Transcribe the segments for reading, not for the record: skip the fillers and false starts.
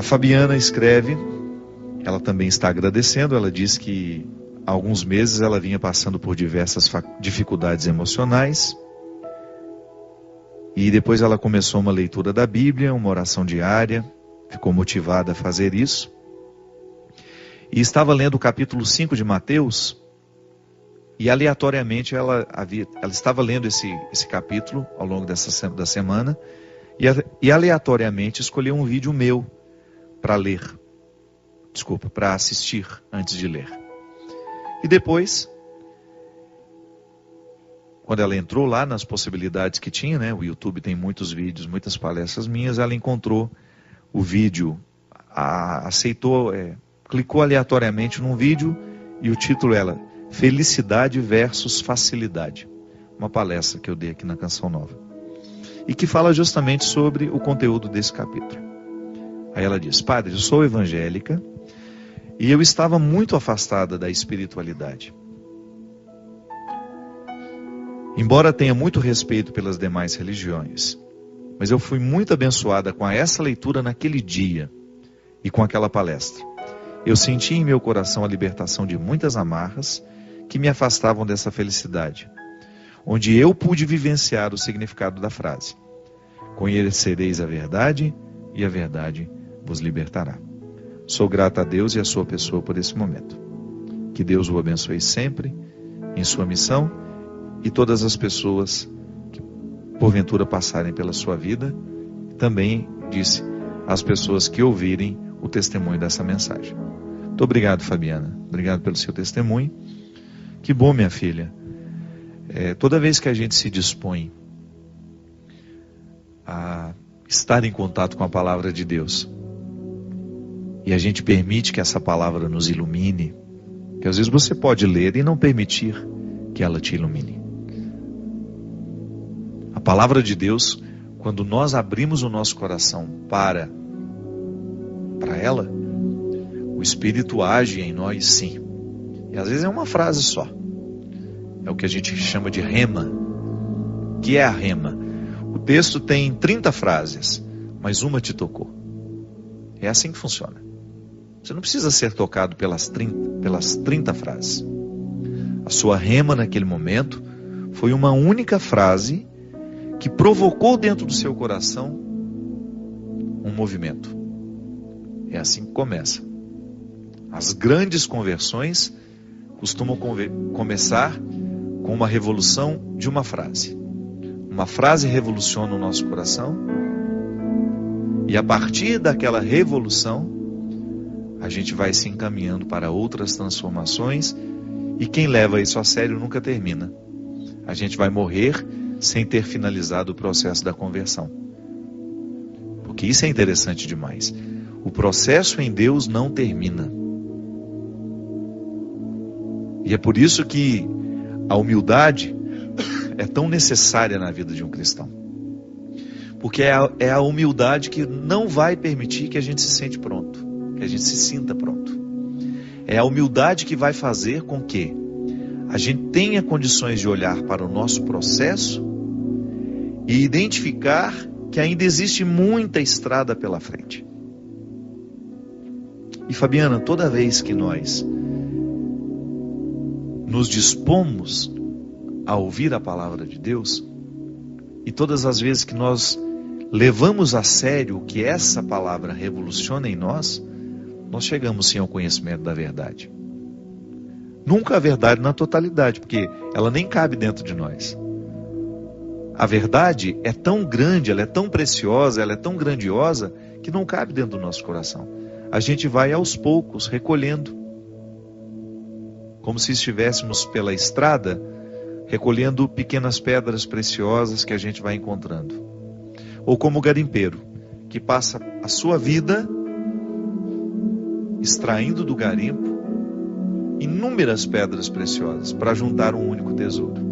A Fabiana escreve, ela também está agradecendo. Ela diz que há alguns meses ela vinha passando por diversas dificuldades emocionais. E depois ela começou uma leitura da Bíblia, uma oração diária, ficou motivada a fazer isso. E estava lendo o capítulo 5 de Mateus, e aleatoriamente ela estava lendo esse capítulo ao longo da semana, e aleatoriamente escolheu um vídeo meu para assistir antes de ler. E depois, quando ela entrou lá nas possibilidades que tinha, né, o YouTube tem muitos vídeos, muitas palestras minhas, ela encontrou o vídeo, clicou aleatoriamente num vídeo e o título era Felicidade versus Facilidade. Uma palestra que eu dei aqui na Canção Nova. E que fala justamente sobre o conteúdo desse capítulo. Aí ela diz: Padre, eu sou evangélica e eu estava muito afastada da espiritualidade. Embora tenha muito respeito pelas demais religiões, mas eu fui muito abençoada com essa leitura naquele dia e com aquela palestra. Eu senti em meu coração a libertação de muitas amarras que me afastavam dessa felicidade, onde eu pude vivenciar o significado da frase: conhecereis a verdade e a verdade vos libertará. Sou grata a Deus e a sua pessoa por esse momento. Que Deus o abençoe sempre em sua missão e todas as pessoas que porventura passarem pela sua vida. Também disse as pessoas que ouvirem o testemunho dessa mensagem. Muito obrigado, Fabiana. Obrigado pelo seu testemunho. Que bom, minha filha. Toda vez que a gente se dispõe a estar em contato com a palavra de Deus, e a gente permite que essa palavra nos ilumine, que às vezes você pode ler e não permitir que ela te ilumine. A palavra de Deus, quando nós abrimos o nosso coração para ela, o Espírito age em nós, sim. E às vezes é uma frase só. É o que a gente chama de rema. O que é a rema? O texto tem 30 frases, mas uma te tocou. É assim que funciona. Você não precisa ser tocado pelas 30 frases. A sua rema naquele momento foi uma única frase que provocou dentro do seu coração um movimento. É assim que começa. As grandes conversões costumam começar com uma revolução de uma frase. Uma frase revoluciona o nosso coração, e a partir daquela revolução, a gente vai se encaminhando para outras transformações, e quem leva isso a sério nunca termina. A gente vai morrer sem ter finalizado o processo da conversão. Porque isso é interessante demais. O processo em Deus não termina. E é por isso que a humildade é tão necessária na vida de um cristão. Porque é a humildade que não vai permitir que a gente se sente pronto, que a gente se sinta pronto. É a humildade que vai fazer com que a gente tenha condições de olhar para o nosso processo e identificar que ainda existe muita estrada pela frente. E Fabiana, toda vez que nós nos dispomos a ouvir a palavra de Deus, e todas as vezes que nós levamos a sério o que essa palavra revoluciona em nós, nós chegamos sim ao conhecimento da verdade. Nunca a verdade na totalidade, porque ela nem cabe dentro de nós. A verdade é tão grande, ela é tão preciosa, ela é tão grandiosa, que não cabe dentro do nosso coração. A gente vai aos poucos recolhendo, como se estivéssemos pela estrada, recolhendo pequenas pedras preciosas que a gente vai encontrando. Ou como o garimpeiro, que passa a sua vida extraindo do garimpo inúmeras pedras preciosas para juntar um único tesouro.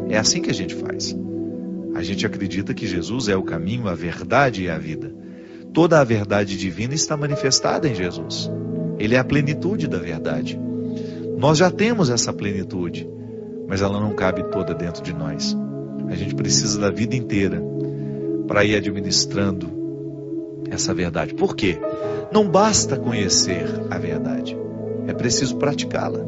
É assim que a gente faz. A gente acredita que Jesus é o caminho, a verdade e a vida. Toda a verdade divina está manifestada em Jesus. Ele é a plenitude da verdade. Nós já temos essa plenitude, mas ela não cabe toda dentro de nós. A gente precisa da vida inteira para ir administrando essa verdade. Por quê? Não basta conhecer a verdade, é preciso praticá-la.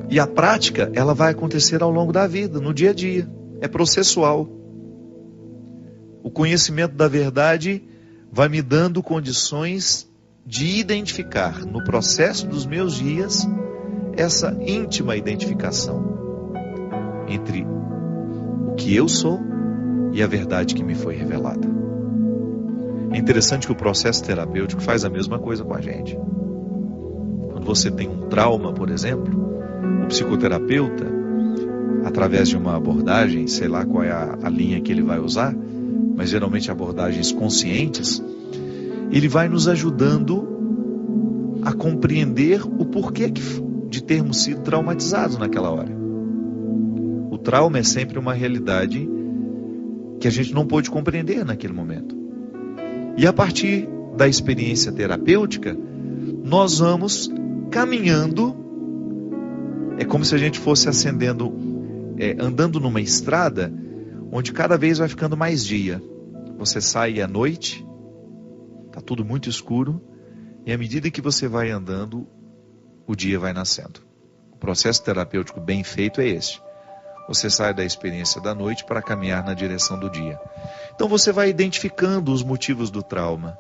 E a prática, ela vai acontecer ao longo da vida, no dia a dia, é processual. O conhecimento da verdade vai me dando condições de identificar no processo dos meus dias essa íntima identificação entre o que eu sou e a verdade que me foi revelada. É interessante que o processo terapêutico faz a mesma coisa com a gente. Quando você tem um trauma, por exemplo, o psicoterapeuta, através de uma abordagem, sei lá qual é a linha que ele vai usar, mas geralmente abordagens conscientes, ele vai nos ajudando a compreender o porquê de termos sido traumatizados naquela hora. O trauma é sempre uma realidade que a gente não pôde compreender naquele momento. E a partir da experiência terapêutica, nós vamos caminhando, é como se a gente fosse andando numa estrada, onde cada vez vai ficando mais dia. Você sai à noite, está tudo muito escuro, e à medida que você vai andando, o dia vai nascendo. O processo terapêutico bem feito é esse. Você sai da experiência da noite para caminhar na direção do dia. Então você vai identificando os motivos do trauma.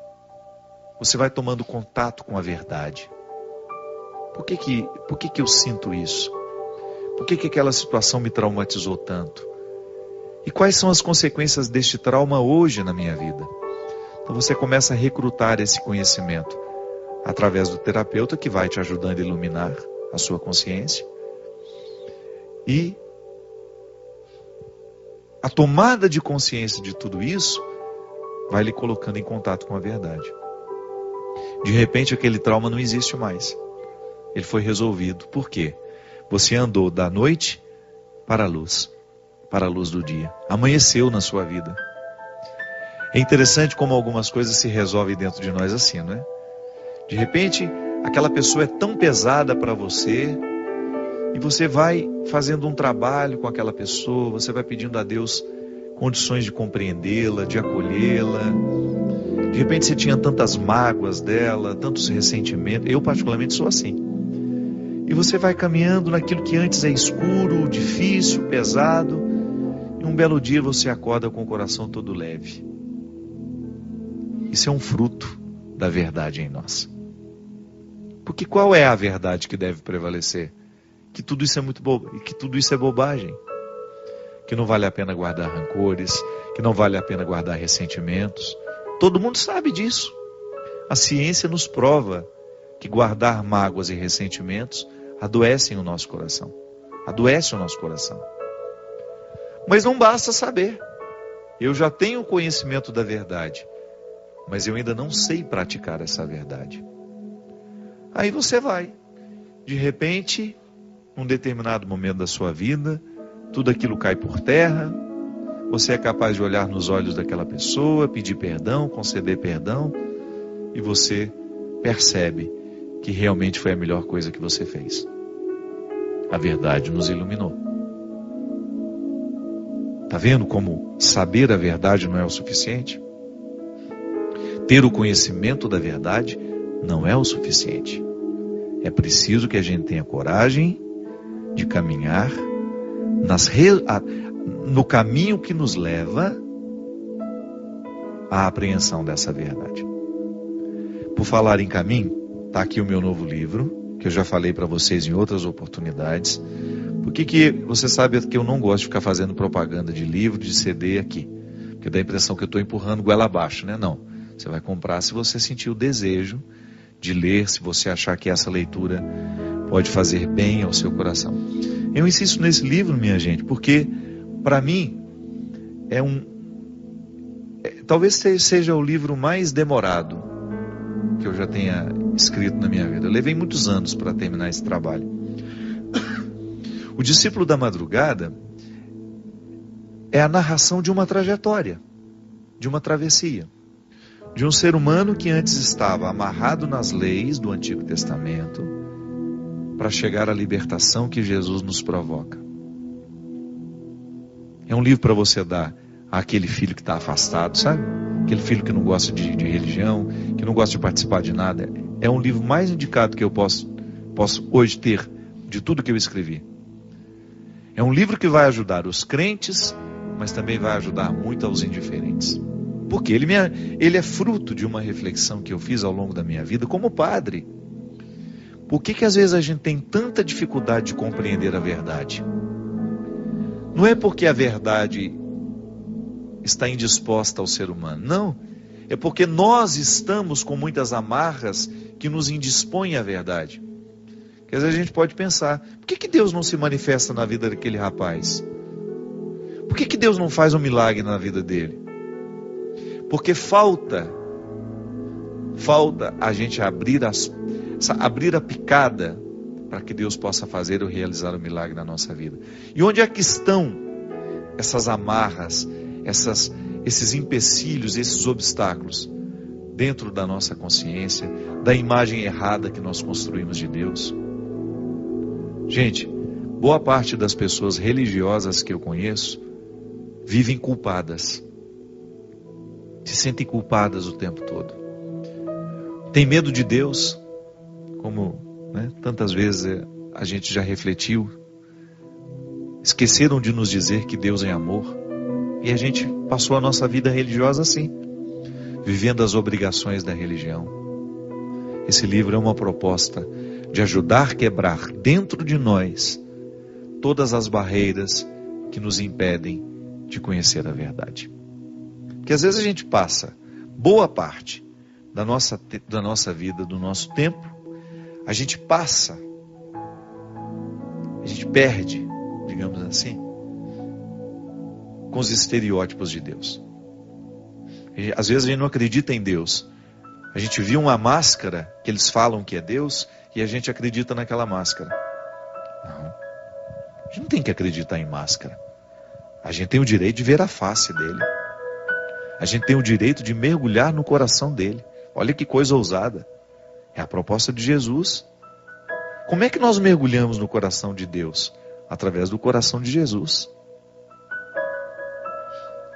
Você vai tomando contato com a verdade. Por que eu sinto isso? Por que aquela situação me traumatizou tanto? E quais são as consequências deste trauma hoje na minha vida? Então você começa a recrutar esse conhecimento através do terapeuta, que vai te ajudando a iluminar a sua consciência. E a tomada de consciência de tudo isso vai lhe colocando em contato com a verdade. De repente aquele trauma não existe mais. Ele foi resolvido. Por quê? Você andou da noite para a luz do dia. Amanheceu na sua vida. É interessante como algumas coisas se resolvem dentro de nós assim, não é? De repente, aquela pessoa é tão pesada para você, e você vai fazendo um trabalho com aquela pessoa, você vai pedindo a Deus condições de compreendê-la, de acolhê-la. De repente você tinha tantas mágoas dela, tantos ressentimentos. Eu particularmente sou assim. E você vai caminhando naquilo que antes é escuro, difícil, pesado, e um belo dia você acorda com o coração todo leve. Isso é um fruto da verdade em nós. Porque qual é a verdade que deve prevalecer? Que tudo isso é que tudo isso é bobagem. Que não vale a pena guardar rancores, que não vale a pena guardar ressentimentos. Todo mundo sabe disso. A ciência nos prova que guardar mágoas e ressentimentos adoecem o nosso coração. Adoece o nosso coração. Mas não basta saber. Eu já tenho conhecimento da verdade, mas eu ainda não sei praticar essa verdade. Aí você vai. De repente, num determinado momento da sua vida, tudo aquilo cai por terra. Você é capaz de olhar nos olhos daquela pessoa, pedir perdão, conceder perdão, e você percebe que realmente foi a melhor coisa que você fez. A verdade nos iluminou. Está vendo como saber a verdade não é o suficiente? Ter o conhecimento da verdade não é o suficiente. É preciso que a gente tenha coragem de caminhar no caminho que nos leva à apreensão dessa verdade. Por falar em caminho, está aqui o meu novo livro, que eu já falei para vocês em outras oportunidades. Por que você sabe que eu não gosto de ficar fazendo propaganda de livro, de CD aqui? Porque dá a impressão que eu estou empurrando goela abaixo, né? Não. Você vai comprar se você sentir o desejo de ler, se você achar que essa leitura pode fazer bem ao seu coração. Eu insisto nesse livro, minha gente, porque para mim talvez seja o livro mais demorado que eu já tenha escrito na minha vida. Eu levei muitos anos para terminar esse trabalho. O Discípulo da Madrugada é a narração de uma trajetória, de uma travessia, de um ser humano que antes estava amarrado nas leis do Antigo Testamento para chegar à libertação que Jesus nos provoca. É um livro para você dar àquele filho que está afastado, sabe? aquele filho que não gosta de religião, que não gosta de participar de nada. É um livro mais indicado que eu posso hoje ter de tudo que eu escrevi. É um livro que vai ajudar os crentes, mas também vai ajudar muito aos indiferentes. Porque ele é fruto de uma reflexão que eu fiz ao longo da minha vida como padre. Por que às vezes a gente tem tanta dificuldade de compreender a verdade? Não é porque a verdade está indisposta ao ser humano, não. É porque nós estamos com muitas amarras que nos indispõem à verdade. Porque às vezes a gente pode pensar, por que Deus não se manifesta na vida daquele rapaz? Por que Deus não faz um milagre na vida dele? Porque falta a gente abrir a picada para que Deus possa fazer ou realizar um milagre na nossa vida. E onde é que estão essas amarras, esses empecilhos, esses obstáculos? Dentro da nossa consciência, da imagem errada que nós construímos de Deus. Gente, boa parte das pessoas religiosas que eu conheço vivem culpadas. Se sentem culpadas o tempo todo. Tem medo de Deus, como tantas vezes a gente já refletiu. Esqueceram de nos dizer que Deus é amor. E a gente passou a nossa vida religiosa assim, vivendo as obrigações da religião. Esse livro é uma proposta de ajudar a quebrar dentro de nós todas as barreiras que nos impedem de conhecer a verdade. Porque às vezes a gente passa boa parte da nossa vida, do nosso tempo, a gente perde, digamos assim, com os estereótipos de Deus. Às vezes a gente não acredita em Deus. A gente viu uma máscara que eles falam que é Deus e a gente acredita naquela máscara. Não. A gente não tem que acreditar em máscara. A gente tem o direito de ver a face dele. A gente tem o direito de mergulhar no coração dele. Olha que coisa ousada. É a proposta de Jesus. Como é que nós mergulhamos no coração de Deus? Através do coração de Jesus.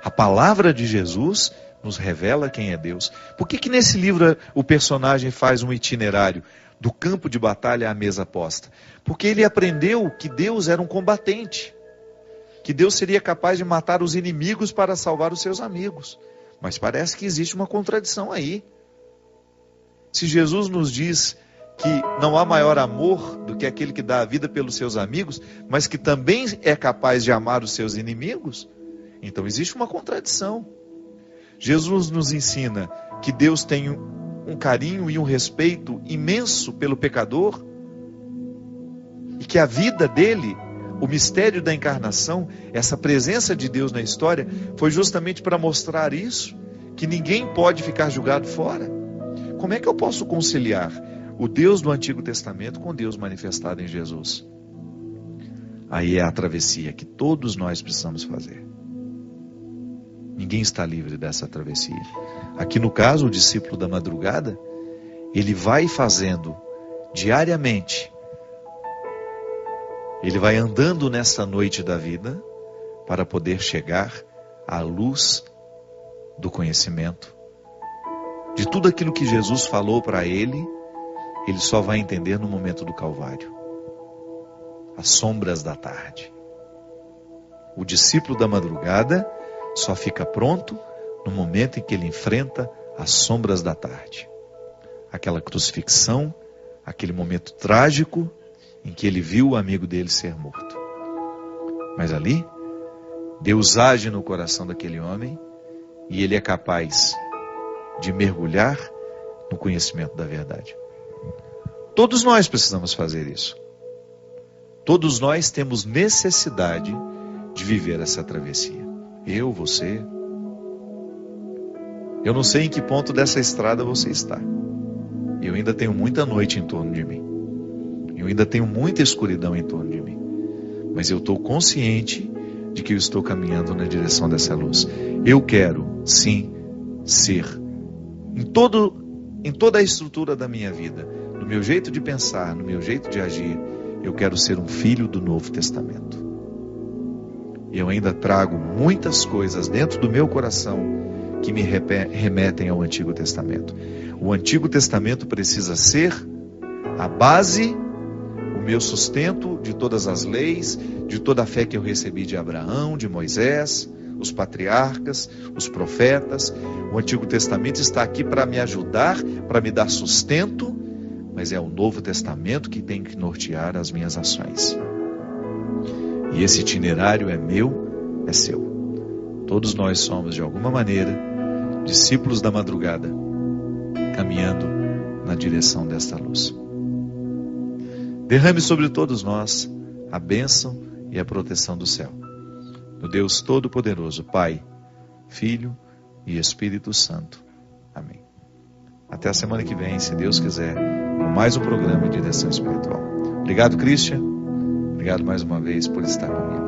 A palavra de Jesus nos revela quem é Deus. Por que nesse livro o personagem faz um itinerário do campo de batalha à mesa posta? Porque ele aprendeu que Deus era um combatente. Que Deus seria capaz de matar os inimigos para salvar os seus amigos. Mas parece que existe uma contradição aí. Se Jesus nos diz que não há maior amor do que aquele que dá a vida pelos seus amigos, mas que também é capaz de amar os seus inimigos, então existe uma contradição. Jesus nos ensina que Deus tem um carinho e um respeito imenso pelo pecador, e que a vida dele, o mistério da encarnação, essa presença de Deus na história, foi justamente para mostrar isso, que ninguém pode ficar julgado fora. Como é que eu posso conciliar o Deus do Antigo Testamento com Deus manifestado em Jesus? Aí é a travessia que todos nós precisamos fazer. Ninguém está livre dessa travessia. Aqui no caso, o discípulo da madrugada, ele vai fazendo diariamente. Ele vai andando nessa noite da vida para poder chegar à luz do conhecimento. De tudo aquilo que Jesus falou para ele, ele só vai entender no momento do Calvário. As sombras da tarde. O discípulo da madrugada só fica pronto no momento em que ele enfrenta as sombras da tarde. Aquela crucifixão, aquele momento trágico em que ele viu o amigo dele ser morto. Mas ali, Deus age no coração daquele homem e ele é capaz de mergulhar no conhecimento da verdade. Todos nós precisamos fazer isso. Todos nós temos necessidade de viver essa travessia. Eu, você. Eu não sei em que ponto dessa estrada você está. Eu ainda tenho muita noite em torno de mim. Eu ainda tenho muita escuridão em torno de mim. Mas eu estou consciente de que eu estou caminhando na direção dessa luz. Eu quero, sim, ser, em toda a estrutura da minha vida, no meu jeito de pensar, no meu jeito de agir, eu quero ser um filho do Novo Testamento. Eu ainda trago muitas coisas dentro do meu coração que me remetem ao Antigo Testamento. O Antigo Testamento precisa ser a base, o meu sustento de todas as leis, de toda a fé que eu recebi de Abraão, de Moisés, os patriarcas, os profetas. O Antigo Testamento está aqui para me ajudar, para me dar sustento, mas é o Novo Testamento que tem que nortear as minhas ações. E esse itinerário é meu, é seu. Todos nós somos, de alguma maneira, discípulos da madrugada, caminhando na direção desta luz. Derrame sobre todos nós a bênção e a proteção do céu. Do Deus Todo-Poderoso, Pai, Filho e Espírito Santo. Amém. Até a semana que vem, se Deus quiser, com mais um programa de Direção Espiritual. Obrigado, Christian. Obrigado mais uma vez por estar comigo.